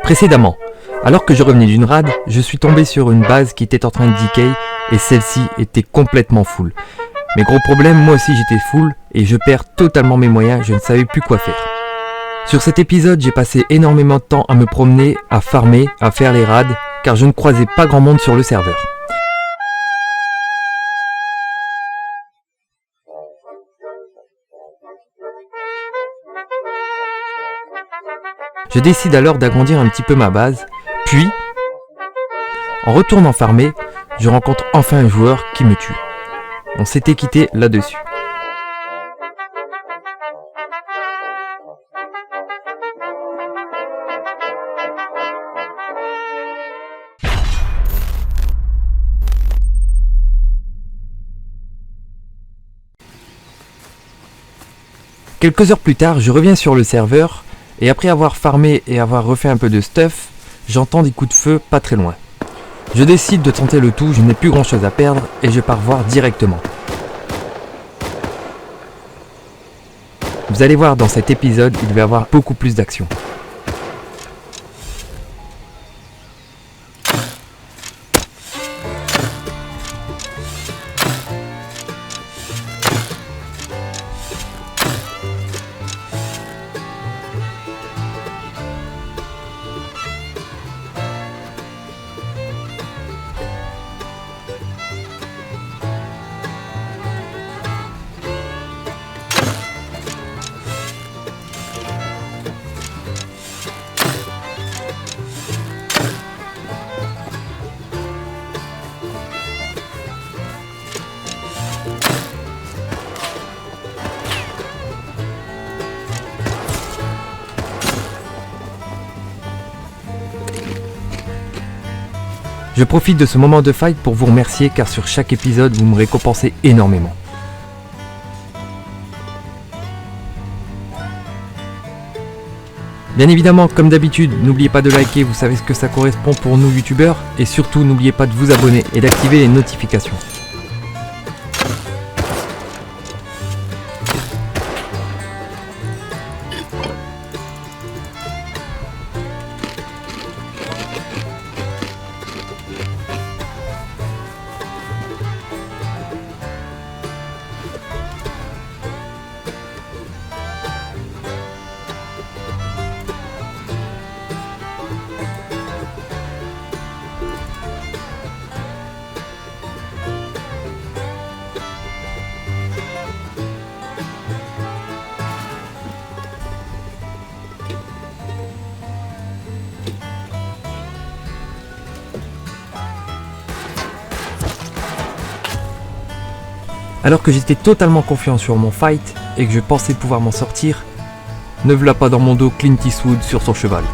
Précédemment, alors que je revenais d'une rade, je suis tombé sur une base qui était en train de decay et celle-ci était complètement full. Mais gros problème, moi aussi j'étais full et je perds totalement mes moyens, je ne savais plus quoi faire. Sur cet épisode, j'ai passé énormément de temps à me promener, à farmer, à faire les raids, car je ne croisais pas grand monde sur le serveur. Je décide alors d'agrandir un petit peu ma base, puis, en retournant farmer, je rencontre enfin un joueur qui me tue. On s'était quitté là-dessus. Quelques heures plus tard, je reviens sur le serveur, et après avoir farmé et avoir refait un peu de stuff, j'entends des coups de feu pas très loin. Je décide de tenter le tout, je n'ai plus grand chose à perdre et je pars voir directement. Vous allez voir dans cet épisode, il va y avoir beaucoup plus d'action. Je profite de ce moment de fight pour vous remercier car sur chaque épisode vous me récompensez énormément. Bien évidemment, comme d'habitude, n'oubliez pas de liker, vous savez ce que ça correspond pour nous youtubeurs, et surtout n'oubliez pas de vous abonner et d'activer les notifications. Alors que j'étais totalement confiant sur mon fight et que je pensais pouvoir m'en sortir, ne v'là pas dans mon dos Clint Eastwood sur son cheval.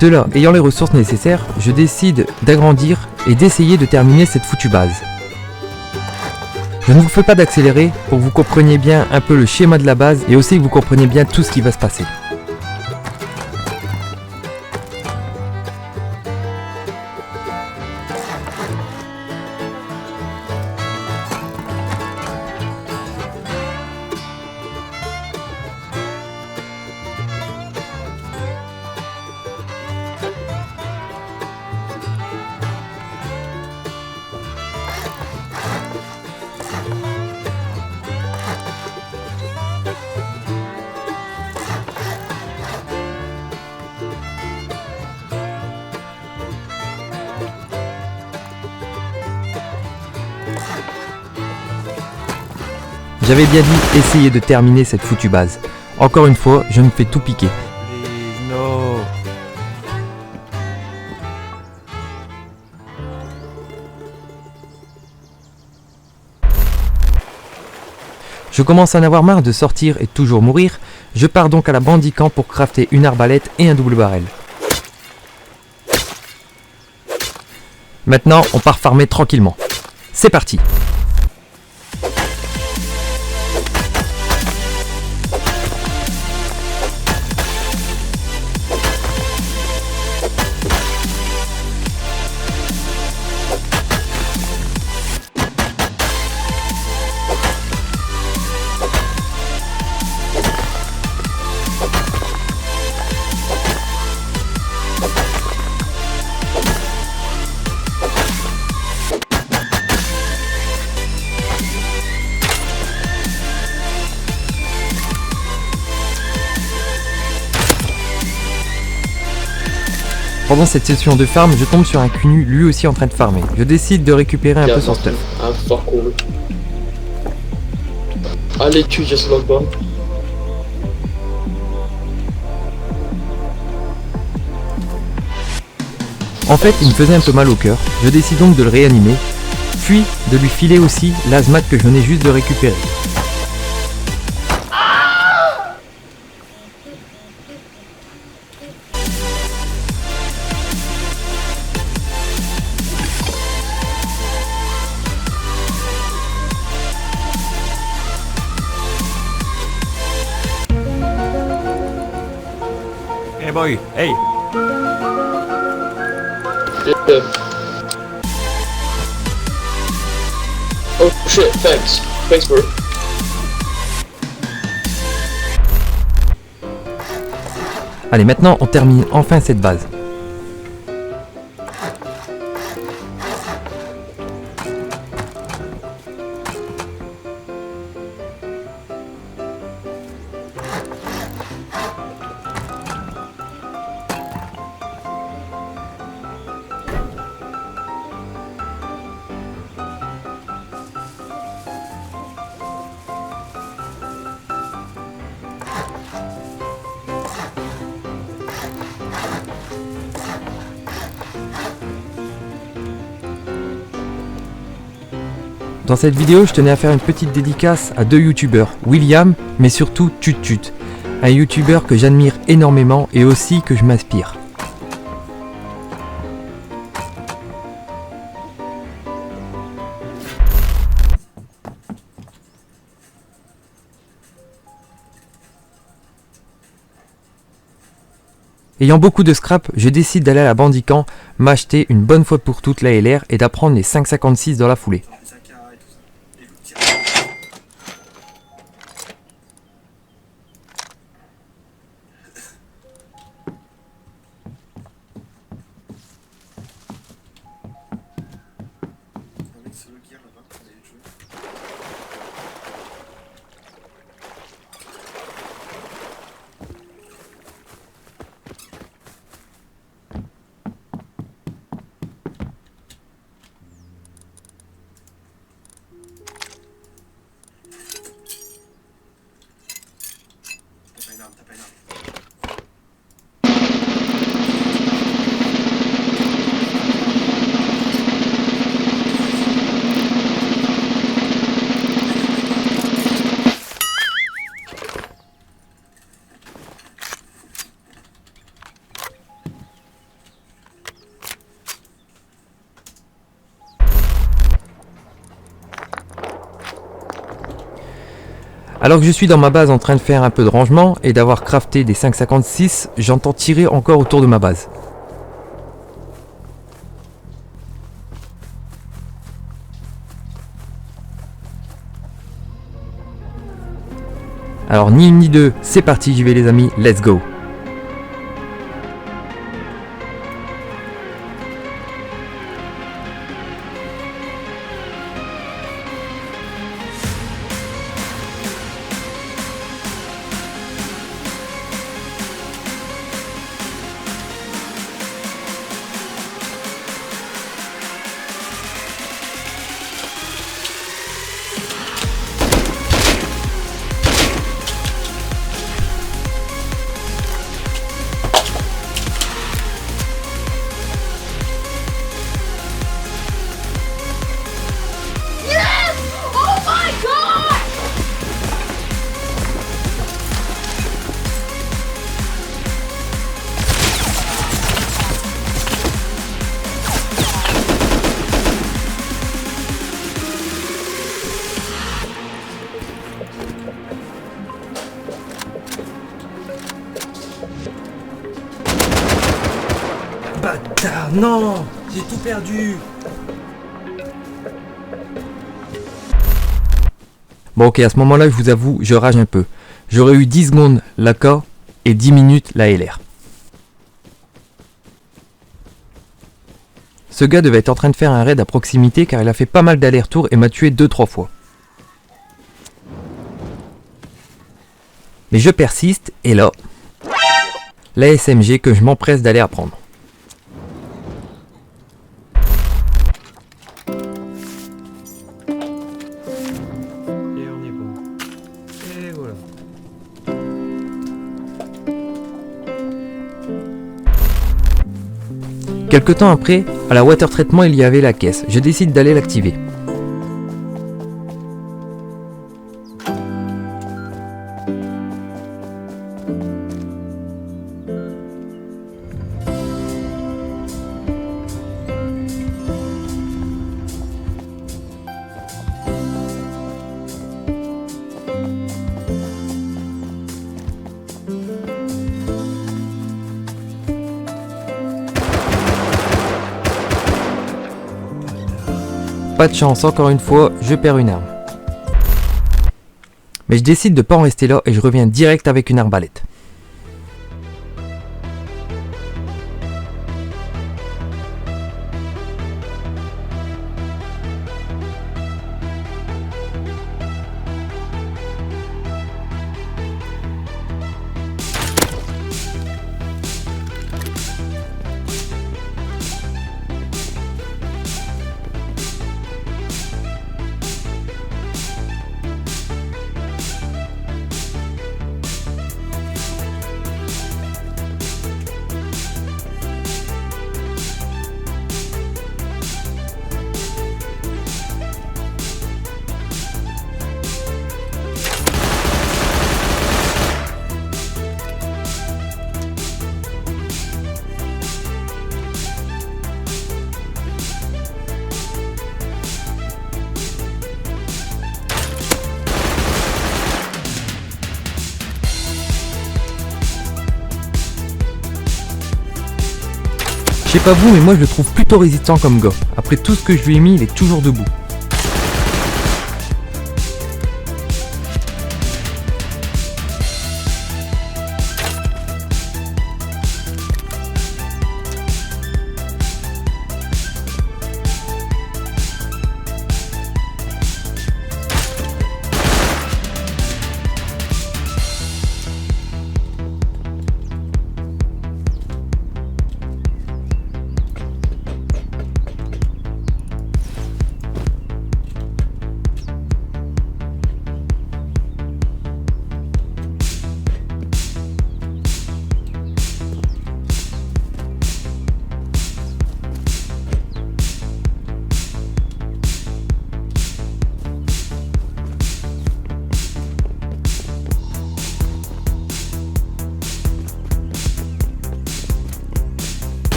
De là, ayant les ressources nécessaires, je décide d'agrandir et d'essayer de terminer cette foutue base. Je ne vous fais pas d'accélérer pour que vous compreniez bien un peu le schéma de la base et aussi que vous compreniez bien tout ce qui va se passer. J'avais bien dit essayer de terminer cette foutue base. Encore une fois, je me fais tout piquer. Please, no. Je commence à en avoir marre de sortir et toujours mourir. Je pars donc à la Bandicamp pour crafter une arbalète et un double barrel. Maintenant, on part farmer tranquillement. C'est parti! Pendant cette session de farm, je tombe sur un cul nu lui aussi en train de farmer. Je décide de récupérer un peu son stuff. Ah, fuck all. Allez, tu just log on. En fait, il me faisait un peu mal au cœur. Je décide donc de le réanimer, puis de lui filer aussi l'azmat que je venais juste de récupérer. Hey boy, hey! Yeah. Oh shit, thanks. Thanks, bro. Allez, maintenant on termine enfin cette base. Dans cette vidéo, je tenais à faire une petite dédicace à deux youtubeurs, William, mais surtout Tutut, un youtubeur que j'admire énormément et aussi que je m'inspire. Ayant beaucoup de scrap, je décide d'aller à la Bandicamp, m'acheter une bonne fois pour toutes la LR et d'apprendre les 5,56 dans la foulée. Alors que je suis dans ma base en train de faire un peu de rangement et d'avoir crafté des 5,56, j'entends tirer encore autour de ma base. Alors ni une ni deux, c'est parti, j'y vais les amis, let's go! bâtard, non! J'ai tout perdu! Bon ok, à ce moment-là, je vous avoue, je rage un peu. J'aurais eu 10 secondes l'AK et 10 minutes la LR. Ce gars devait être en train de faire un raid à proximité car il a fait pas mal d'allers-retours et m'a tué 2-3 fois. Mais je persiste et là, la SMG que je m'empresse d'aller apprendre. Et on est bon. Et voilà. Quelque temps après, à la water traitement, il y avait la caisse. Je décide d'aller l'activer. Pas de chance, encore une fois, je perds une arme. Mais je décide de pas en rester là et je reviens direct avec une arbalète. Je sais pas vous, mais moi je le trouve plutôt résistant comme gars. Après tout ce que je lui ai mis, il est toujours debout.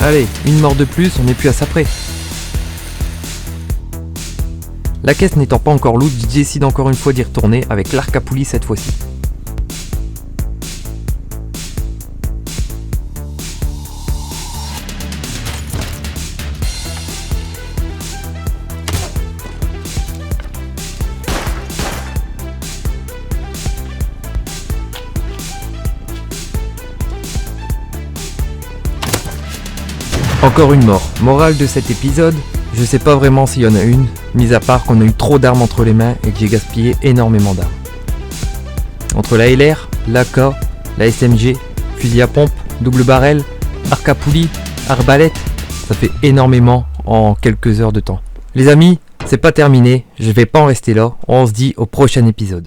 Allez, une mort de plus, on n'est plus à ça près. La caisse n'étant pas encore loot, je décide encore une fois d'y retourner avec l'arc à poulie cette fois-ci. Encore une mort. Morale de cet épisode, je sais pas vraiment s'il y en a une, mis à part qu'on a eu trop d'armes entre les mains et que j'ai gaspillé énormément d'armes. Entre la LR, l'AK, la SMG, fusil à pompe, double barrel, arc à poulie, arbalète, ça fait énormément en quelques heures de temps. Les amis, c'est pas terminé, je vais pas en rester là, on se dit au prochain épisode.